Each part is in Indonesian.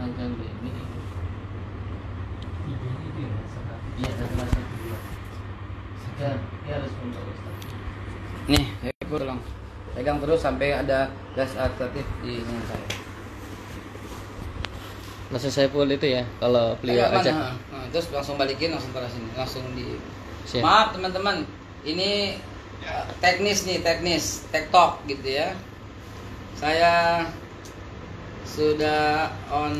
panjang ini. Iya, dan bahasa kedua. Sekian, ya respon Pak Ustaz. Nih, saya tolong pegang terus sampai ada gas aktif di tangan saya. Langsung saya full itu ya, kalau beliau Pegang ajak. mana? Nah, terus langsung balikin, langsung taruh sini, langsung di. Siap. Maaf teman-teman, ini teknis nih, teknis, tektok gitu ya. Saya sudah on.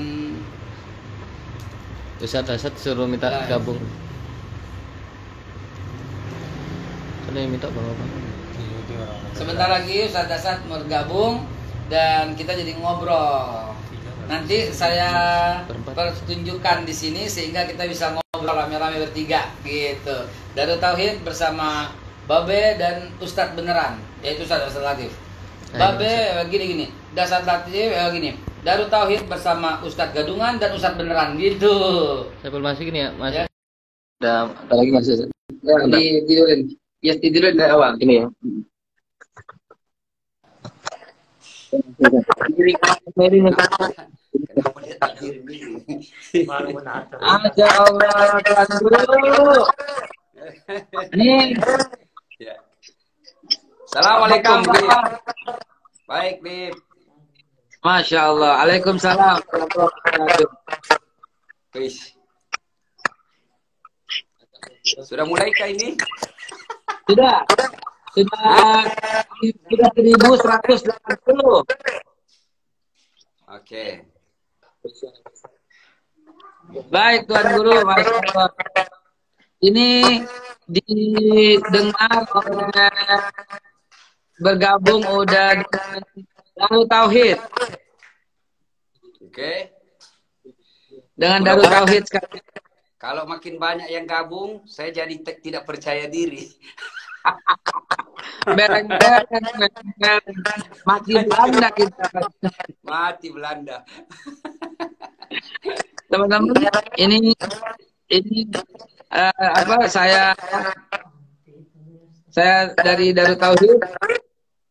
Ustaz suruh minta Nah. gabung. Karena yang minta bapak. Sebentar lagi Ustaz Dasat mau bergabung dan kita jadi ngobrol. Nanti saya pertunjukkan di sini sehingga kita bisa ngobrol rame-rame bertiga gitu. Darut Tauhid bersama Babe dan Ustadz beneran, yaitu Ustadz Latif. Babe gini-gini, Dasat Latif gini. Darut Tauhid bersama Ustadz Gadungan dan Ustadz beneran gitu. Saya belum masuk ini ya, Mas. Ya. Ada lagi Mas. Ya, tidurin. Ya tidurin dari awal. Ini ya. Aja Allah Tuhan dulu. Nih. Ya. Assalamualaikum, Bib. Baik, Bib. Masya Allah. Waalaikumsalam. Wis. Sudah mulai kah ini? Sudah. Sudah 1180. Oke. Baik Tuan Guru, Masya Allah. Ini didengar oleh bergabung udah dengan Darut Tauhid. Oke. Dengan Darut Tauhid sekarang. Kalau makin banyak yang gabung, saya jadi tidak percaya diri. Bereng-bereng, makin Belanda kita. Mati Belanda. Teman-teman, ini saya dari Darut Tauhid.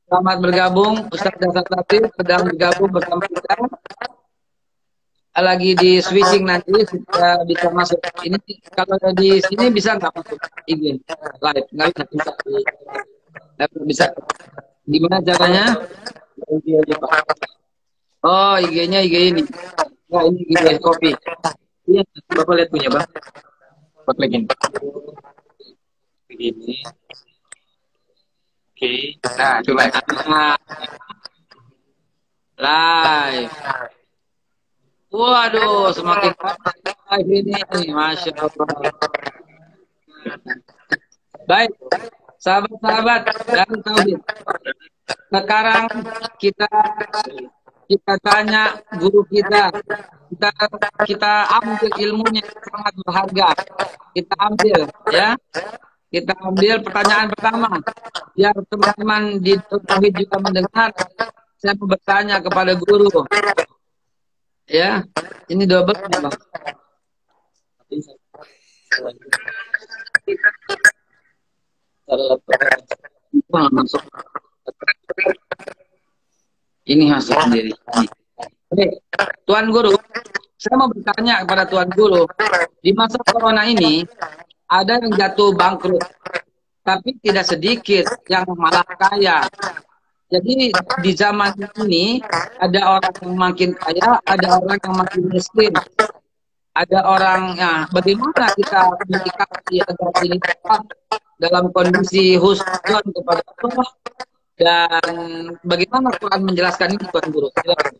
Selamat bergabung, Ustaz Dasat Latif sedang bergabung bersama kita. Lagi di switching nanti supaya bisa masuk. Ini kalau di sini bisa nggak masuk IG live? Nggak bisa. Bisa. Gimana caranya? Oh, IG-nya IG ini. Nah, ini IG kopi. Iya, Bapak lihat punya, Bang. Bapak klikin. Begini. Oke. Nah, coba. Live. Waduh, semakin live ini. Masya Allah. Baik. Sahabat-sahabat dari Tauhid. Sekarang kita tanya guru kita ambil ilmunya yang sangat berharga. Kita ambil ya. Kita ambil pertanyaan pertama. Biar teman-teman di Tauhid juga mendengar. Saya mau bertanya kepada guru. Ya, ini double Bang. Ini masuk sendiri. Oke, Tuan Guru, saya mau bertanya kepada Tuan Guru, di masa corona ini ada yang jatuh bangkrut, tapi tidak sedikit yang malah kaya. Jadi di zaman ini ada orang yang makin kaya, ada orang yang makin miskin. Ada orang, ya, bagaimana kita menyikapi agar ini tetap dalam kondisi husnuzon kepada Allah, dan bagaimana Quran menjelaskan ini, Tuan Guru? Silakan.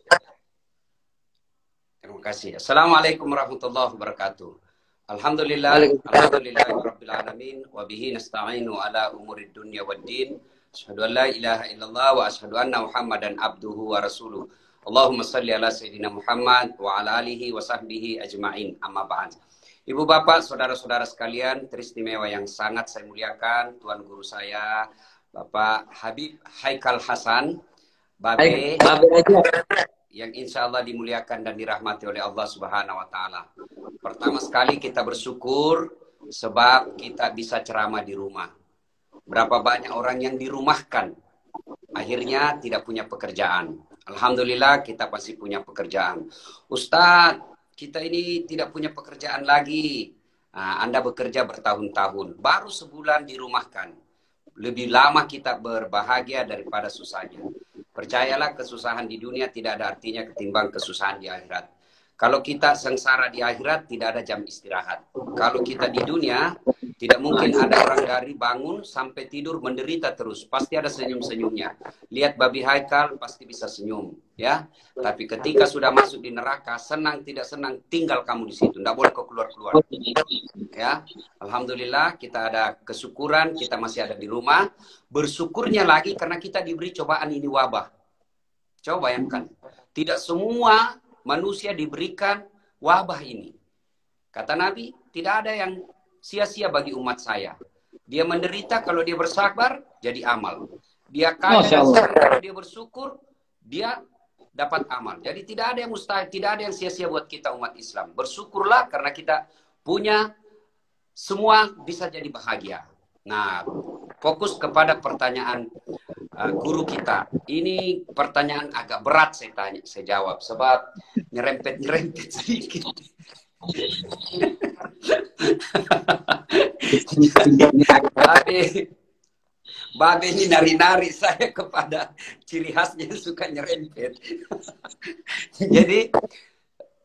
Terima kasih. Assalamualaikum warahmatullahi wabarakatuh. Alhamdulillahirabbil alamin wa bihi nasta'inu ala umurid dunya waddin. Asyhadu an la ilaha illallah wa asyhadu anna Muhammadan abduhu wa rasuluh. Allahumma salli ala sayyidina Muhammad wa ala alihi wa sahbihi ajma'in. Amma ba'd. Ibu bapak, saudara-saudara sekalian, teristimewa yang sangat saya muliakan, Tuan Guru saya, Bapak Habib Haikal Hasan, Babe, yang insya Allah dimuliakan dan dirahmati oleh Allah Subhanahu wa Ta'ala. Pertama sekali kita bersyukur sebab kita bisa ceramah di rumah. Berapa banyak orang yang dirumahkan, akhirnya tidak punya pekerjaan. Alhamdulillah kita pasti punya pekerjaan. Ustadz, kita ini tidak punya pekerjaan lagi. Nah, Anda bekerja bertahun-tahun, baru sebulan dirumahkan. Lebih lama kita berbahagia daripada susahnya. Percayalah, kesusahan di dunia tidak ada artinya ketimbang kesusahan di akhirat. Kalau kita sengsara di akhirat, tidak ada jam istirahat. Kalau kita di dunia, tidak mungkin ada orang dari bangun sampai tidur menderita terus. Pasti ada senyum-senyumnya. Lihat babi Haikal, pasti bisa senyum. Ya, tapi ketika sudah masuk di neraka, senang tidak senang, tinggal kamu di situ. Tidak boleh kau keluar-keluar. Ya, alhamdulillah kita ada kesyukuran, kita masih ada di rumah. Bersyukurnya lagi karena kita diberi cobaan ini wabah. Coba bayangkan, tidak semua manusia diberikan wabah ini. Kata Nabi, tidak ada yang sia-sia bagi umat saya. Dia menderita kalau dia bersabar, jadi amal. Dia kaya kalau dia bersyukur, dia dapat amal. Jadi tidak ada yang mustahil, tidak ada yang sia-sia buat kita umat Islam. Bersyukurlah karena kita punya semua bisa jadi bahagia. Nah, fokus kepada pertanyaan guru kita. Ini pertanyaan agak berat saya jawab sebab nyerempet sedikit. Babe ini nari-nari saya kepada ciri khasnya suka nyerempet. Jadi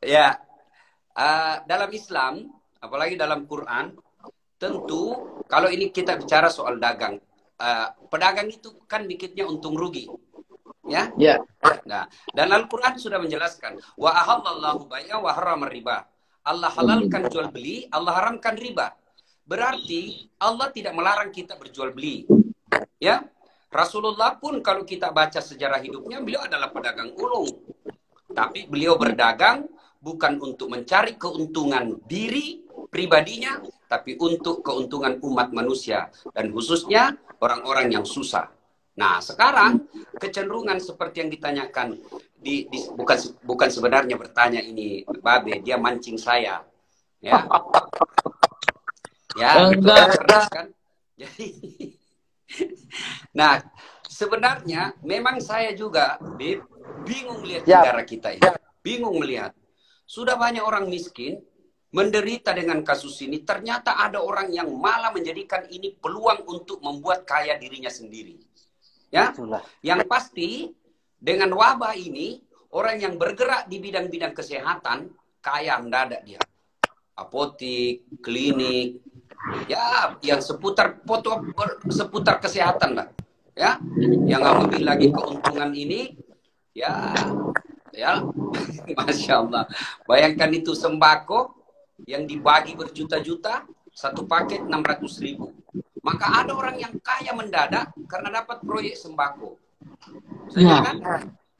ya dalam Islam, apalagi dalam Quran, tentu kalau ini kita bicara soal dagang, pedagang itu kan bikinnya untung rugi, ya. Yeah. Nah, dan Al-Quran sudah menjelaskan, wa ahallallahu bai'a wa harrama riba. Allah halalkan jual beli, Allah haramkan riba. Berarti Allah tidak melarang kita berjual beli, ya. Rasulullah pun kalau kita baca sejarah hidupnya, beliau adalah pedagang ulung, tapi beliau berdagang bukan untuk mencari keuntungan diri pribadinya, tapi untuk keuntungan umat manusia dan khususnya orang-orang yang susah. Nah, sekarang kecenderungan seperti yang ditanyakan bukan sebenarnya bertanya ini Babe, dia mancing saya. Ya. Ya, betul kan? Jadi nah, sebenarnya memang saya juga bingung lihat negara kita ini. Bingung melihat. Sudah banyak orang miskin menderita dengan kasus ini, ternyata ada orang yang malah menjadikan ini peluang untuk membuat kaya dirinya sendiri. Ya, yang pasti dengan wabah ini, orang yang bergerak di bidang-bidang kesehatan, kaya mendadak dia. Apotik, klinik, ya, yang seputar kesehatan lah. Ya, yang ngambil lagi keuntungan ini, ya, Masya Allah. Bayangkan itu sembako, yang dibagi berjuta-juta, satu paket 600.000. Maka ada orang yang kaya mendadak karena dapat proyek sembako. Saya kan,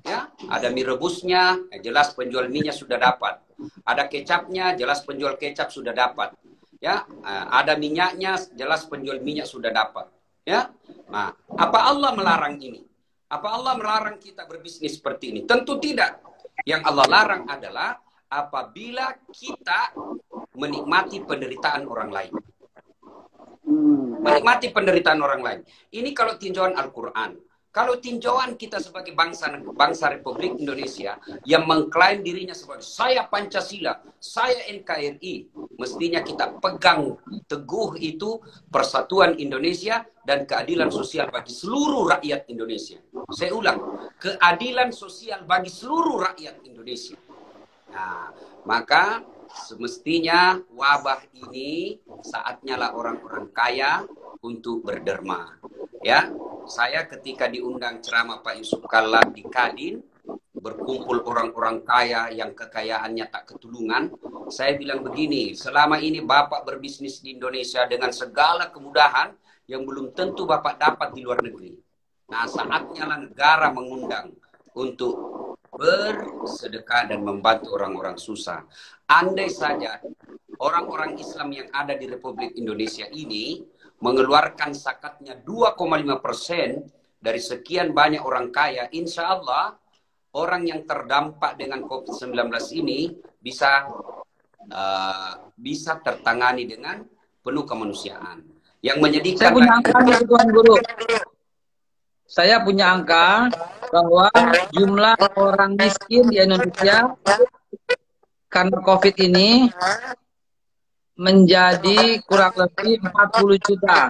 ya, ada mie rebusnya, jelas penjual mie-nya sudah dapat. Ada kecapnya, jelas penjual kecap sudah dapat. Ya, ada minyaknya, jelas penjual minyak sudah dapat. Ya, nah, apa Allah melarang ini? Apa Allah melarang kita berbisnis seperti ini? Tentu tidak. Yang Allah larang adalah apabila kita menikmati penderitaan orang lain. Menikmati penderitaan orang lain. Ini kalau tinjauan Al-Quran. Kalau tinjauan kita sebagai bangsa Republik Indonesia yang mengklaim dirinya sebagai saya Pancasila, saya NKRI, mestinya kita pegang teguh itu persatuan Indonesia dan keadilan sosial bagi seluruh rakyat Indonesia. Saya ulang, keadilan sosial bagi seluruh rakyat Indonesia. Nah, maka semestinya wabah ini saatnya lah orang-orang kaya untuk berderma. Ya, saya ketika diundang ceramah Pak Yusuf Kalla di Kadin, berkumpul orang-orang kaya yang kekayaannya tak ketulungan, saya bilang begini, selama ini Bapak berbisnis di Indonesia dengan segala kemudahan yang belum tentu Bapak dapat di luar negeri. Nah, saatnya lah negara mengundang untuk bersedekah dan membantu orang-orang susah. Andai saja orang-orang Islam yang ada di Republik Indonesia ini mengeluarkan zakatnya 2,5% dari sekian banyak orang kaya, insya Allah orang yang terdampak dengan COVID-19 ini bisa tertangani dengan penuh kemanusiaan. Yang menyedihkan, saya punya angka, Tuan Guru. Saya punya angka bahwa jumlah orang miskin di Indonesia karena COVID ini menjadi kurang lebih 40 juta.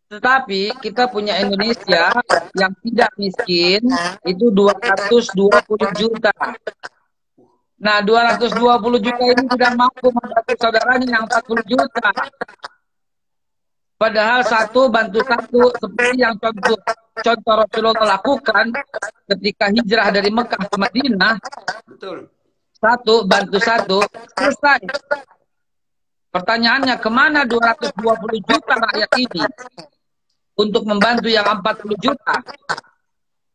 Tetapi kita punya Indonesia yang tidak miskin itu 220 juta. Nah, 220 juta ini tidak mampu membantu saudaranya yang 40 juta. Padahal satu bantu satu, seperti yang contoh Rasulullah lakukan ketika hijrah dari Mekah ke Madinah. Betul. Satu bantu satu, selesai. Pertanyaannya, kemana 220 juta rakyat ini untuk membantu yang 40 juta?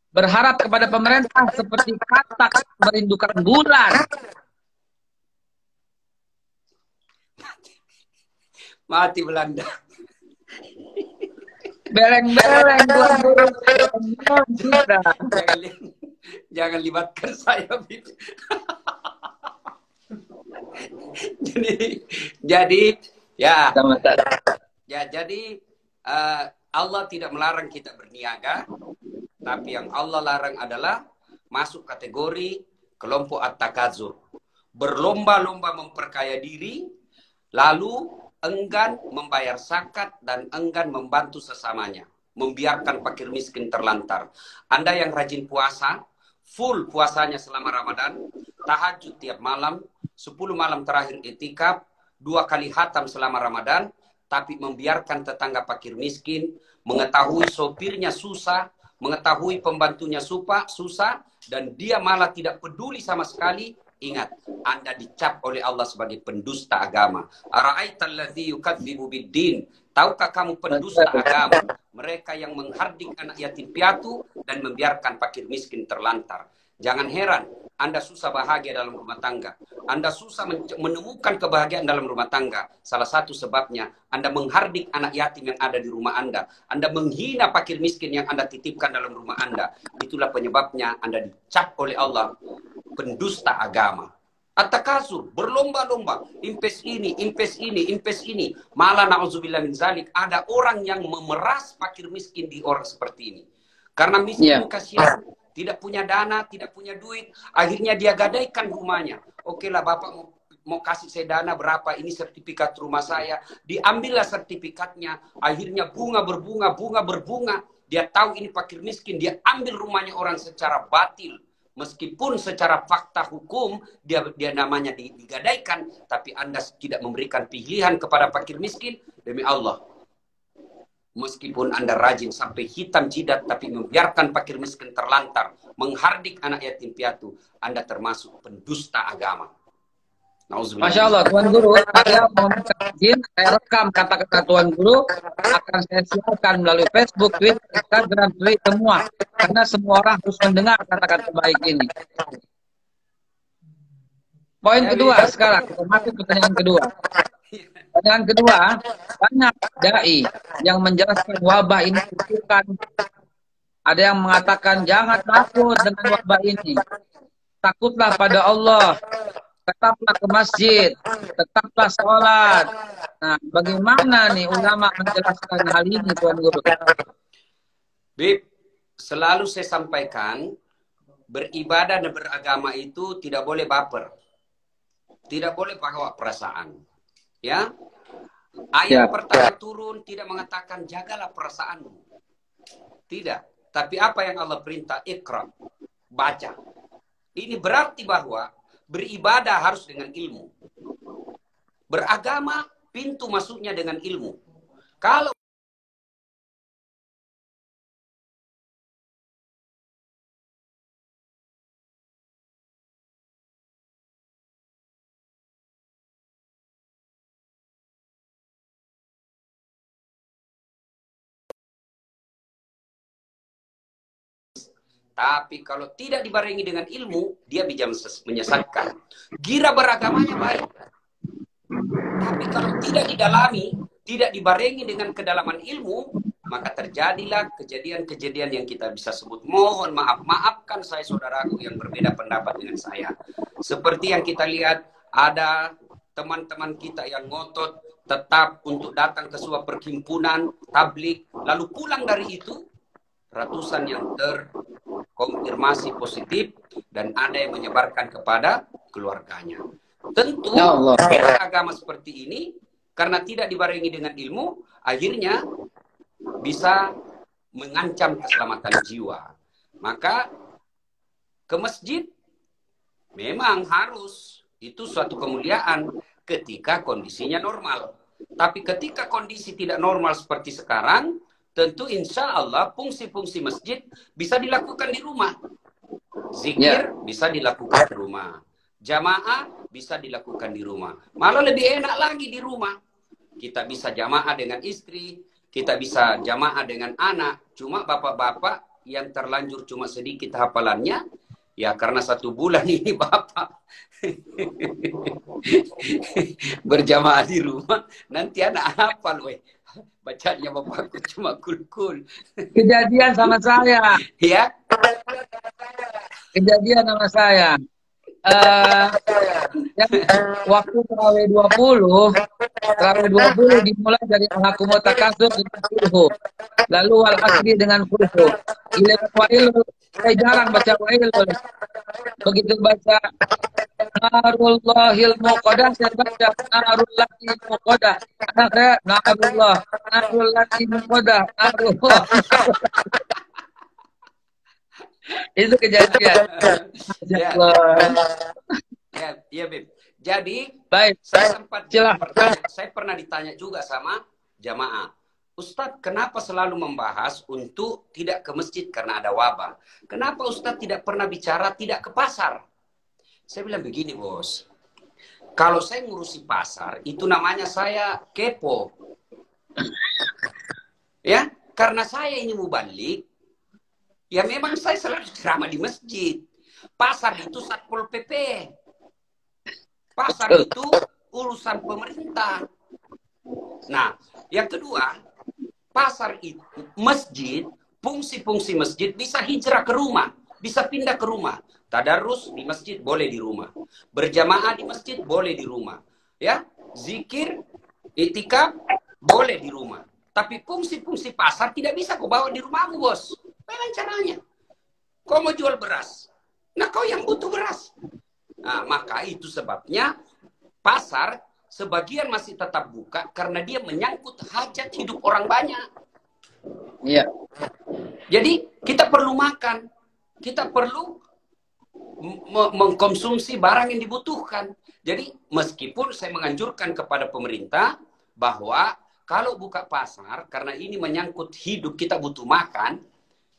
Berharap kepada pemerintah seperti katak merindukan bulan. Mati Belanda. Beleng-beleng jangan libatkan saya, Bib. jadi ya jadi Allah tidak melarang kita berniaga, tapi yang Allah larang adalah masuk kategori kelompok at-takazur, berlomba-lomba memperkaya diri, lalu enggan membayar zakat dan enggan membantu sesamanya, membiarkan fakir miskin terlantar. Anda yang rajin puasa, full puasanya selama Ramadan, tahajud tiap malam, 10 malam terakhir itikaf, 2 kali khatam selama Ramadan, tapi membiarkan tetangga fakir miskin, mengetahui sopirnya susah, mengetahui pembantunya susah, dan dia malah tidak peduli sama sekali. Ingat, Anda dicap oleh Allah sebagai pendusta agama. Ara'aital ladzi yukadzibu biddin. Tahukah kamu pendusta agama? Mereka yang menghardik anak yatim piatu dan membiarkan fakir miskin terlantar. Jangan heran, Anda susah bahagia dalam rumah tangga. Anda susah menemukan kebahagiaan dalam rumah tangga. Salah satu sebabnya, Anda menghardik anak yatim yang ada di rumah Anda. Anda menghina fakir miskin yang Anda titipkan dalam rumah Anda. Itulah penyebabnya Anda dicap oleh Allah pendusta agama. At-takasur, berlomba-lomba, invest ini, invest ini, invest ini. Malah na'udzubillah min zalik, ada orang yang memeras fakir miskin di orang seperti ini. Karena miskin kasihan, tidak punya dana, tidak punya duit, akhirnya dia gadaikan rumahnya. Oke lah Bapak mau kasih saya dana berapa, ini sertifikat rumah saya. Diambillah sertifikatnya, akhirnya bunga berbunga. Dia tahu ini fakir miskin, dia ambil rumahnya orang secara batil. Meskipun secara fakta hukum dia namanya digadaikan, tapi Anda tidak memberikan pilihan kepada fakir miskin, demi Allah. Meskipun Anda rajin sampai hitam jidat, tapi membiarkan fakir miskin terlantar, menghardik anak yatim piatu, Anda termasuk pendusta agama. Masya Allah, Tuan Guru, saya mau minta izin, saya rekam kata-kata Tuan Guru, akan saya siarkan melalui Facebook, Twitter, Instagram, semua. Karena semua orang harus mendengar kata-kata baik ini. Poin kedua sekarang, masuk pertanyaan kedua. Pertanyaan kedua, banyak dai yang menjelaskan wabah ini kutukan. Ada yang mengatakan jangan takut dengan wabah ini. Takutlah pada Allah. Tetaplah ke masjid, tetaplah sholat. Nah, bagaimana nih ulama menjelaskan hal ini, Tuan Guru? Bib, selalu saya sampaikan, beribadah dan beragama itu tidak boleh baper. Tidak boleh bawa perasaan. Ya, ayat pertama turun tidak mengatakan jagalah perasaanmu. Tidak. Tapi apa yang Allah perintah? Iqra. Baca. Ini berarti bahwa beribadah harus dengan ilmu. Beragama, pintu masuknya dengan ilmu. Kalau Tapi kalau tidak dibarengi dengan ilmu, dia bisa menyesatkan. Gira beragamanya baik. Tapi kalau tidak didalami, tidak dibarengi dengan kedalaman ilmu, maka terjadilah kejadian-kejadian yang kita bisa sebut. Mohon maaf, maafkan saya saudaraku yang berbeda pendapat dengan saya. Seperti yang kita lihat, ada teman-teman kita yang ngotot tetap untuk datang ke sebuah perhimpunan, tablik, lalu pulang dari itu, ratusan yang terkonfirmasi positif, dan ada yang menyebarkan kepada keluarganya. Tentu Ya Allah. agama seperti ini karena tidak dibarengi dengan ilmu, akhirnya bisa mengancam keselamatan jiwa. Maka ke masjid memang harus, itu suatu kemuliaan ketika kondisinya normal. Tapi ketika kondisi tidak normal seperti sekarang, tentu insya Allah fungsi-fungsi masjid bisa dilakukan di rumah. Zikir bisa dilakukan di rumah. Jamaah bisa dilakukan di rumah. Malah lebih enak lagi di rumah. Kita bisa jamaah dengan istri, kita bisa jamaah dengan anak. Cuma bapak-bapak yang terlanjur cuma sedikit hafalannya, ya karena 1 bulan ini bapak berjamaah di rumah, nanti anak hafal, weh. Bacanya bapakku cuma kul-kul. Kejadian sama saya. Ya. Kejadian sama saya. Waktu terawih 20 dimulai dari al-hakumut takasur dengan kulhu, lalu wal asri dengan kulhu. Saya jarang baca wailul. Begitu baca narullahil muqaddah, saya baca narullahil muqaddah. Anak saya narullahil muqaddah, narullah. Itu kejadian. Ya, ya, Bib. Jadi, Baik, saya pernah ditanya juga sama jamaah, Ustadz, kenapa selalu membahas untuk tidak ke masjid karena ada wabah? Kenapa Ustadz tidak pernah bicara tidak ke pasar? Saya bilang begini, bos. Kalau saya ngurusi pasar, itu namanya saya kepo. Ya, karena saya ini mubalik, ya memang saya selalu ceramah di masjid. Pasar itu Satpol PP. Pasar itu urusan pemerintah. Nah, yang kedua, pasar itu, masjid, fungsi-fungsi masjid bisa hijrah ke rumah, bisa pindah ke rumah. Tadarus di masjid boleh di rumah. Berjamaah di masjid boleh di rumah. Ya, zikir, itikaf boleh di rumah. Tapi fungsi-fungsi pasar tidak bisa kau bawa di rumahmu, bos. Bagaimana caranya? Kau mau jual beras. Nah, kau yang butuh beras. Nah, maka itu sebabnya pasar sebagian masih tetap buka karena dia menyangkut hajat hidup orang banyak. Iya. Jadi kita perlu makan, kita perlu mengkonsumsi barang yang dibutuhkan. Jadi meskipun saya menganjurkan kepada pemerintah bahwa kalau buka pasar karena ini menyangkut hidup, kita butuh makan,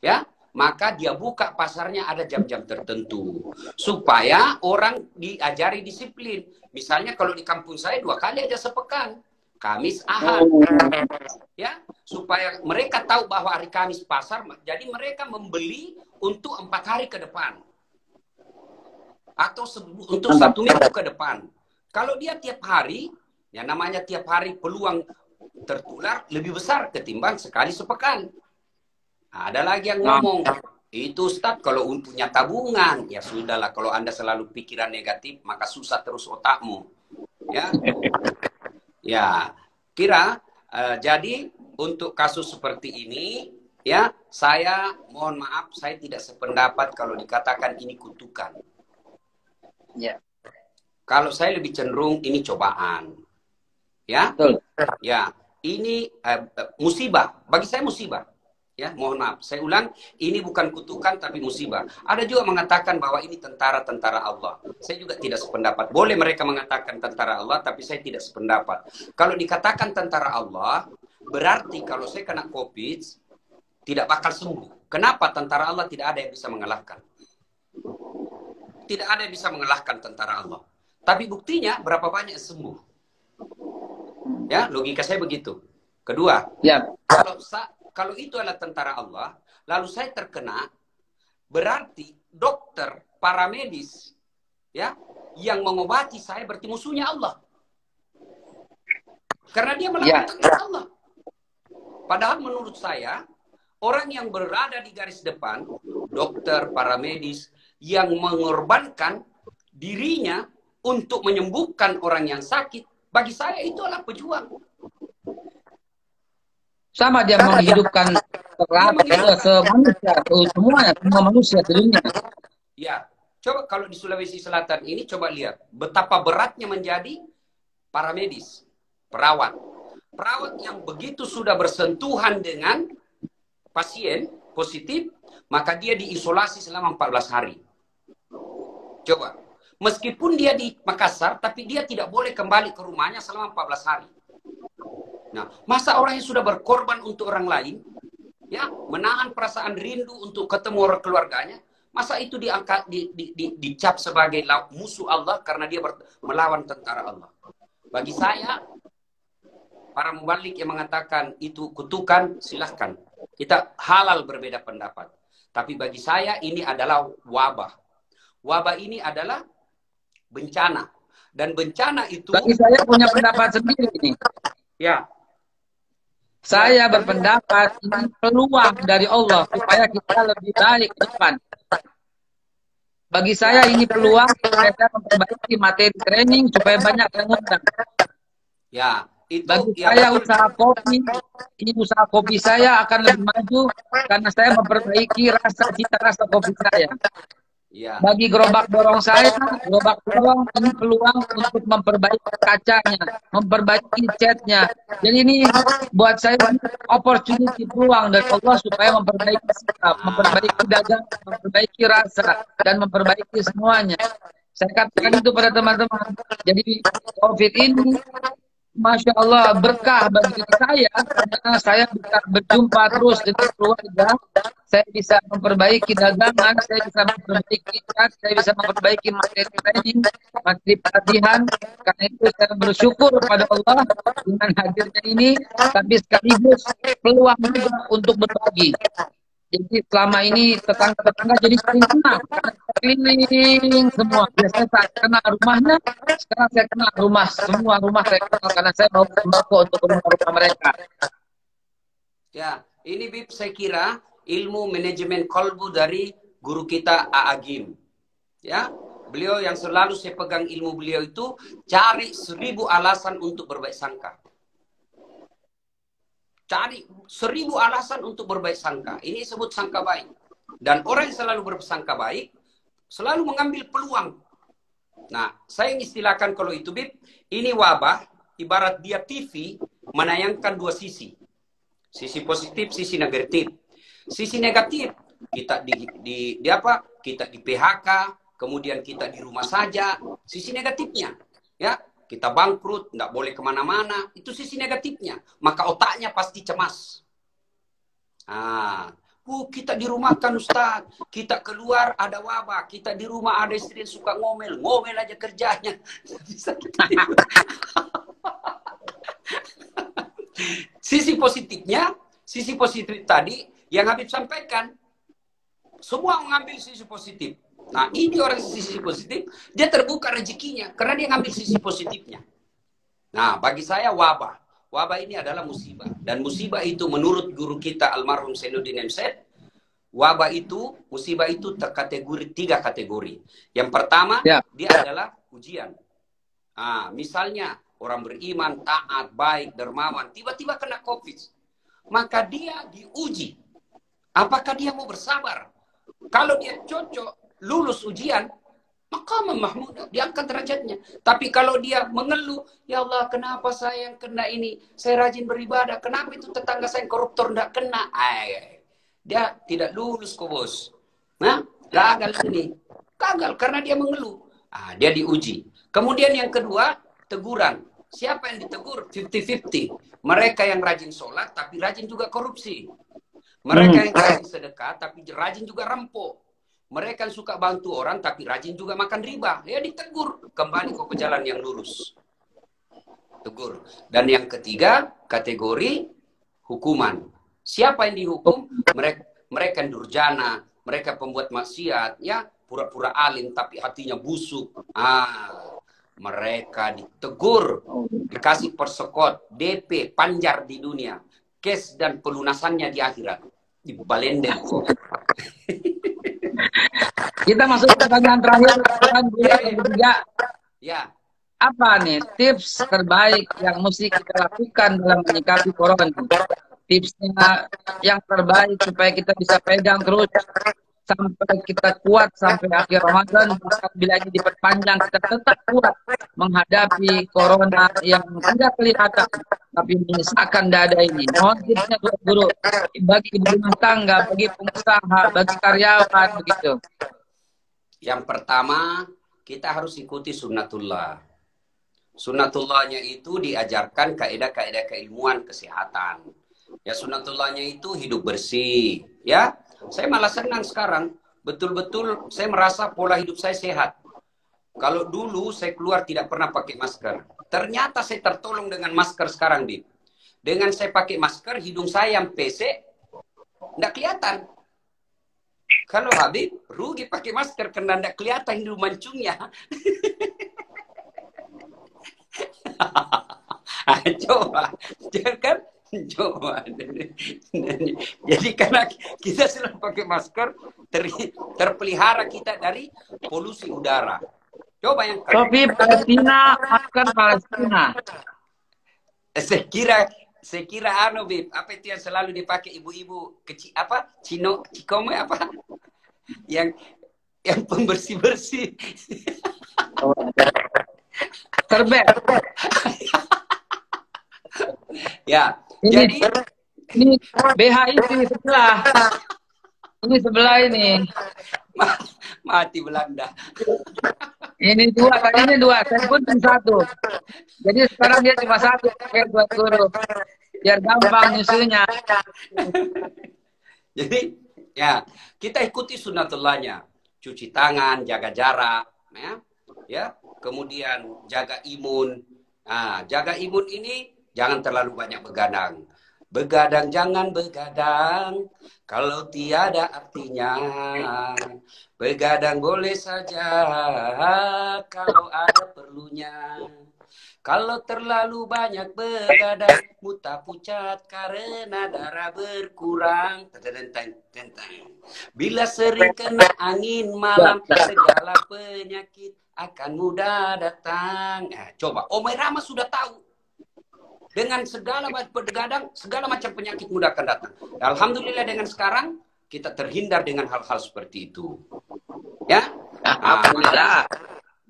ya, maka dia buka pasarnya ada jam-jam tertentu supaya orang diajari disiplin. Misalnya kalau di kampung saya 2 kali aja sepekan, Kamis, Ahad, ya, supaya mereka tahu bahwa hari Kamis pasar, jadi mereka membeli untuk 4 hari ke depan atau untuk 1 minggu ke depan. Kalau dia tiap hari, ya namanya tiap hari peluang tertular lebih besar ketimbang sekali sepekan. Ada lagi yang ngomong, itu Ustadz kalau punya tabungan, ya sudahlah, kalau Anda selalu pikiran negatif, maka susah terus otakmu. Ya, ya, jadi untuk kasus seperti ini, ya, saya mohon maaf, saya tidak sependapat kalau dikatakan ini kutukan. Ya. Kalau saya lebih cenderung ini cobaan. Ya, Betul. Ya, ini musibah. Bagi saya musibah. Ya, mohon maaf. Saya ulang, ini bukan kutukan tapi musibah. Ada juga mengatakan bahwa ini tentara-tentara Allah. Saya juga tidak sependapat. Boleh mereka mengatakan tentara Allah, tapi saya tidak sependapat. Kalau dikatakan tentara Allah, berarti kalau saya kena COVID, tidak bakal sembuh. Kenapa? Tentara Allah tidak ada yang bisa mengalahkan. Tidak ada yang bisa mengalahkan tentara Allah. Tapi buktinya berapa banyak yang sembuh. Ya, logika saya begitu. Kedua, Ya. kalau itu adalah tentara Allah, lalu saya terkena, berarti dokter, paramedis, ya, yang mengobati saya berarti musuhnya Allah. Karena dia melawan tentara Allah. Padahal menurut saya, orang yang berada di garis depan, dokter, paramedis, yang mengorbankan dirinya untuk menyembuhkan orang yang sakit, bagi saya itu adalah pejuang. Sama dia menghidupkan Semanusia, semuanya, semua manusia di dunia. Ya, coba kalau di Sulawesi Selatan ini coba lihat betapa beratnya menjadi para medis, perawat. Perawat yang begitu sudah bersentuhan dengan pasien positif, maka dia diisolasi selama 14 hari. Coba, meskipun dia di Makassar, tapi dia tidak boleh kembali ke rumahnya selama 14 hari. Nah, masa orang yang sudah berkorban untuk orang lain, ya, menahan perasaan rindu untuk ketemu orang keluarganya, masa itu diangkat, dicap sebagai musuh Allah karena dia melawan tentara Allah. Bagi saya, para mubalik yang mengatakan itu kutukan, silahkan. Kita halal berbeda pendapat. Tapi bagi saya ini adalah wabah. Wabah ini adalah bencana. Dan bencana itu... Bagi saya punya pendapat sendiri ini. Ya. Saya berpendapat ini peluang dari Allah supaya kita lebih baik ke depan. Bagi saya ini peluang supaya saya memperbaiki materi training supaya banyak yang undang. Ya, itu bagi ya, saya usaha kopi, ini usaha kopi saya akan lebih maju karena saya memperbaiki cita rasa kopi saya. ya. Bagi gerobak dorong saya, gerobak dorong ini peluang untuk memperbaiki kacanya, memperbaiki catnya. Jadi ini buat saya opportunity, peluang dari Allah supaya memperbaiki sikap, memperbaiki dagang, memperbaiki rasa, dan memperbaiki semuanya. Saya katakan itu pada teman-teman. Jadi COVID ini Masya Allah berkah bagi saya karena saya bisa berjumpa terus dengan keluarga, saya bisa memperbaiki dagangan, saya bisa memperbaiki cat, saya bisa memperbaiki materi training, materi pelatihan. Karena itu saya bersyukur kepada Allah dengan hadirnya ini, tapi sekaligus peluang juga untuk berbagi. Jadi selama ini tetangga-tetangga jadi saling kenal karena keliling semua. Biasanya saya kenal rumahnya, sekarang saya kenal rumah, semua rumah saya kenal karena saya mau sembako untuk rumah-rumah mereka. Ya, ini Bib saya kira ilmu manajemen kolbu dari guru kita A'agim. Ya, beliau yang selalu saya pegang ilmu beliau itu cari 1000 alasan untuk berbaik sangka. Cari 1000 alasan untuk berbaik sangka. Ini disebut sangka baik. Dan orang yang selalu bersangka baik, selalu mengambil peluang. Nah, saya istilahkan kalau itu, Bib, ini wabah, ibarat dia TV, menayangkan dua sisi. Sisi positif, sisi negatif. Sisi negatif, kita kita di PHK, kemudian kita di rumah saja. Sisi negatifnya, ya. Kita bangkrut, nggak boleh kemana-mana. Itu sisi negatifnya. Maka otaknya pasti cemas. Kita di rumah kan Ustaz. Kita keluar ada wabah. Kita di rumah ada istri yang suka ngomel. Ngomel aja kerjanya. Sisi positifnya, sisi positif tadi yang Habib sampaikan. Semua mengambil sisi positif. Nah, ini orang sisi positif, dia terbuka rezekinya karena dia ngambil sisi positifnya. Nah, bagi saya wabah. Wabah ini adalah musibah. Dan musibah itu menurut guru kita almarhum Zainuddin Amsyad, wabah itu, musibah itu terkategori 3 kategori. Yang pertama, dia adalah ujian. Misalnya orang beriman, taat, baik, dermawan, tiba-tiba kena COVID. Maka dia diuji. Apakah dia mau bersabar? Kalau dia cocok, lulus ujian, maka Mahmud diangkat derajatnya. Tapi kalau dia mengeluh, ya Allah kenapa saya yang kena ini? Saya rajin beribadah, kenapa itu tetangga saya yang koruptor tidak kena? Dia tidak lulus kok bos. Nah, gagal ini. Gagal karena dia mengeluh. Dia diuji. Kemudian yang kedua, teguran. Siapa yang ditegur? 50-50. Mereka yang rajin sholat, tapi rajin juga korupsi. Mereka yang rajin sedekah, tapi rajin juga rampok. Mereka yang suka bantu orang, tapi rajin juga makan riba. Ya ditegur. Kembali ke jalan yang lurus. Tegur. Dan yang ketiga, kategori hukuman. Siapa yang dihukum? Mereka yang durjana. Mereka pembuat maksiat. Ya, pura-pura alim, tapi hatinya busuk. Mereka ditegur. Dikasih persekot, DP, panjar di dunia. Cash dan pelunasannya di akhirat. Di balenden. Kita masuk ke pertanyaan terakhir, yang ketiga. Ya. Apa nih tips terbaik yang mesti kita lakukan dalam menyikapi corona? tipsnya yang terbaik supaya kita bisa pegang terus sampai kita kuat sampai akhir Ramadan. Bahkan bila ini diperpanjang, kita tetap kuat menghadapi corona yang tidak kelihatan tapi menyesakkan dada ini. Mohon tipsnya guru bagi ibu rumah tangga, bagi pengusaha, bagi karyawan begitu. Yang pertama, kita harus ikuti sunnatullah. Sunnatullahnya itu diajarkan kaidah-kaidah keilmuan kesehatan. Ya, sunnatullahnya itu hidup bersih. Ya, saya malah senang sekarang. Betul-betul saya merasa pola hidup saya sehat. Kalau dulu saya keluar tidak pernah pakai masker. Ternyata saya tertolong dengan masker sekarang, Bib. Dengan saya pakai masker, hidung saya yang pesek, tidak kelihatan. Kalau Habib, rugi pakai masker karena tidak kelihatan hidung mancungnya. Coba, kan? Coba. Jadi karena kita selalu pakai masker, terpelihara kita dari polusi udara. Coba yang Topi Palestina, masker Palestina. Saya kira anu, Bib, apa itu yang selalu dipakai ibu-ibu kecil apa? Cikome apa? Yang pembersih-bersih. Serbet. Ya, ini BH itu sebelah. Ini sebelah ini. Mati Belanda. Ini dua, tadinya dua, saya pun satu. Jadi sekarang dia cuma satu, pakai buat guru. Biar gampang nyusunya. Jadi, ya, kita ikuti sunnatullahnya. Cuci tangan, jaga jarak, ya. Kemudian jaga imun. Nah, jaga imun ini jangan terlalu banyak begadang. Begadang jangan begadang kalau tiada artinya. Begadang boleh saja kalau ada perlunya. Kalau terlalu banyak begadang, muta pucat karena darah berkurang. Bila sering kena angin malam, segala penyakit akan mudah datang. Nah, coba, Omai Rama sudah tahu. Dengan segala begadang, segala macam penyakit mudah akan datang. Alhamdulillah dengan sekarang, kita terhindar dengan hal-hal seperti itu. Ya, Alhamdulillah.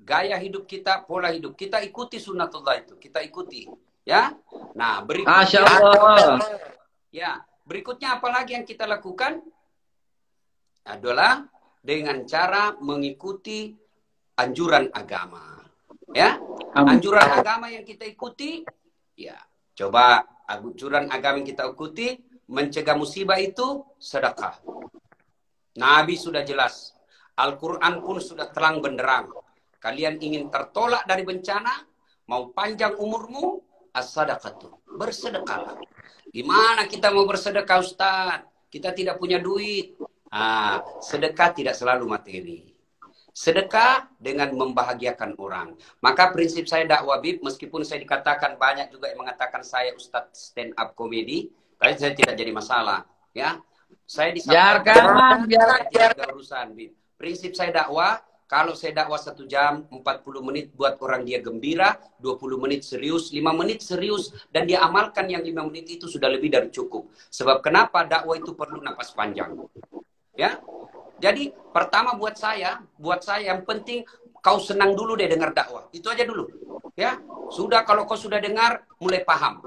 Gaya hidup kita, pola hidup kita ikuti sunnatullah itu, kita ikuti, ya. Nah, Masya Allah. Ya, berikutnya apalagi yang kita lakukan adalah dengan cara mengikuti anjuran agama, ya. Anjuran agama yang kita ikuti, ya. Coba anjuran agama yang kita ikuti mencegah musibah itu sedekah. Nabi sudah jelas, Al-Quran pun sudah terang benderang. Kalian ingin tertolak dari bencana, mau panjang umurmu, as-sadaqatu, bersedekahlah. Gimana kita mau bersedekah, Ustaz? Kita tidak punya duit. Sedekah tidak selalu materi. Sedekah dengan membahagiakan orang. Maka prinsip saya dakwah, Bib, meskipun saya dikatakan banyak juga yang mengatakan saya Ustadz stand up comedy, tapi saya tidak jadi masalah, ya. Saya biarkan tidak urusan, Bib. Prinsip saya dakwah, kalau saya dakwah 1 jam, 40 menit buat orang dia gembira, 20 menit serius, 5 menit serius, dan dia amalkan yang 5 menit itu sudah lebih dari cukup. Sebab kenapa dakwah itu perlu napas panjang. Ya, jadi pertama buat saya yang penting kau senang dulu deh dengar dakwah. Itu aja dulu. Ya, sudah kalau kau sudah dengar, mulai paham.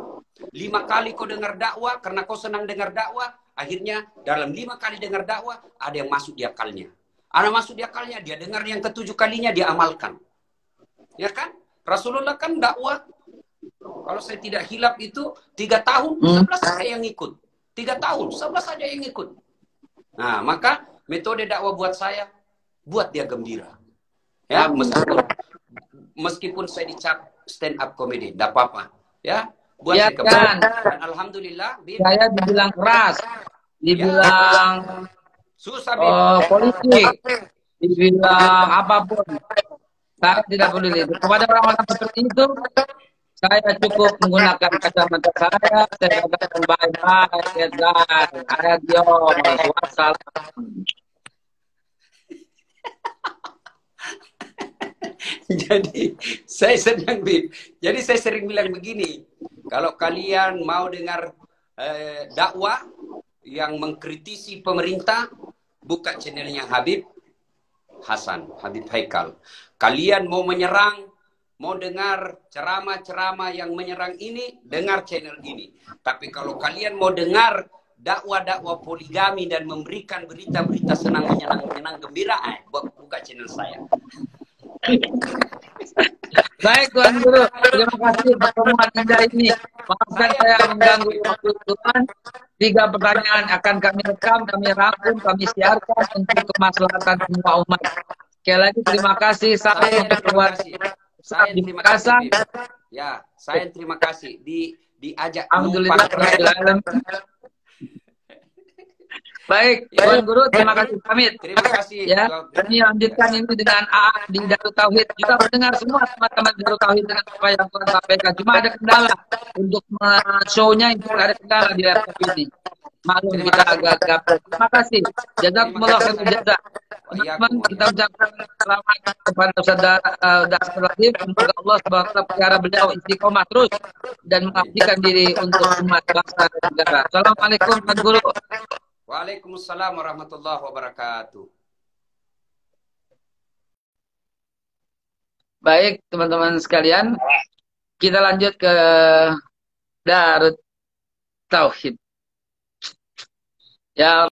5 kali kau dengar dakwah, karena kau senang dengar dakwah, akhirnya dalam 5 kali dengar dakwah, ada yang masuk di akalnya. Ada masuk di akalnya, dia dengar yang ke-7 kalinya, dia amalkan. Ya kan? Rasulullah kan dakwah, kalau saya tidak hilap itu 3 tahun, 11 saja yang ikut. 3 tahun, 11 saja yang ikut. Nah, maka metode dakwah buat saya, buat dia gembira. Ya, meskipun saya dicap stand up comedy, tidak apa-apa. Ya, buat saya gembira. Dan alhamdulillah, saya dibilang keras, dibilang susah, politik, dibilang apapun, saya tidak peduli. Kepada orang-orang seperti itu, saya cukup menggunakan kacamata saya katakan bye-bye, adios, wassalam. Jadi saya senang, Bib. Jadi saya sering bilang begini, kalau kalian mau dengar dakwah yang mengkritisi pemerintah, buka channelnya Habib Hasan, Habib Haikal. Kalian mau menyerang, mau dengar ceramah-ceramah yang menyerang ini, dengar channel ini. Tapi kalau kalian mau dengar dakwah-dakwah poligami dan memberikan berita-berita senang, menyenang, gembira, buka channel saya. Baik Tuan Guru, terima kasih pertemuan indah ini. Maafkan saya mengganggu waktu Tuhan. 3 pertanyaan akan kami rekam, kami rangkum, kami siarkan untuk kemaslahatan semua umat. Sekali lagi terima kasih. Salam untuk keluarga. Saya terima kasih. Kasih. Ya, saya terima kasih diajak Alhamdulillah. numpang. Baik, Tuan Guru, terima kasih pamit. Terima kasih. Ya, kami lanjutkan ini dengan AA di Darut Tauhid. Kita mendengar semua teman-teman Darut Tauhid dengan apa yang Tuhan sampaikan. Cuma ada kendala untuk show-nya itu ada kendala di laptop ini. Maklum kita agak-agak. Terima kasih. Jazakumullah khairan jazak. Teman-teman, kita ucapkan selamat kepada Ustaz Dasar Latif. Semoga Allah SWT pelihara beliau istiqomah terus dan mengabdikan diri untuk umat bangsa dan negara. Assalamualaikum Tuan Guru. Waalaikumsalam warahmatullahi wabarakatuh. Baik, teman-teman sekalian, kita lanjut ke Darut Tauhid. Ya.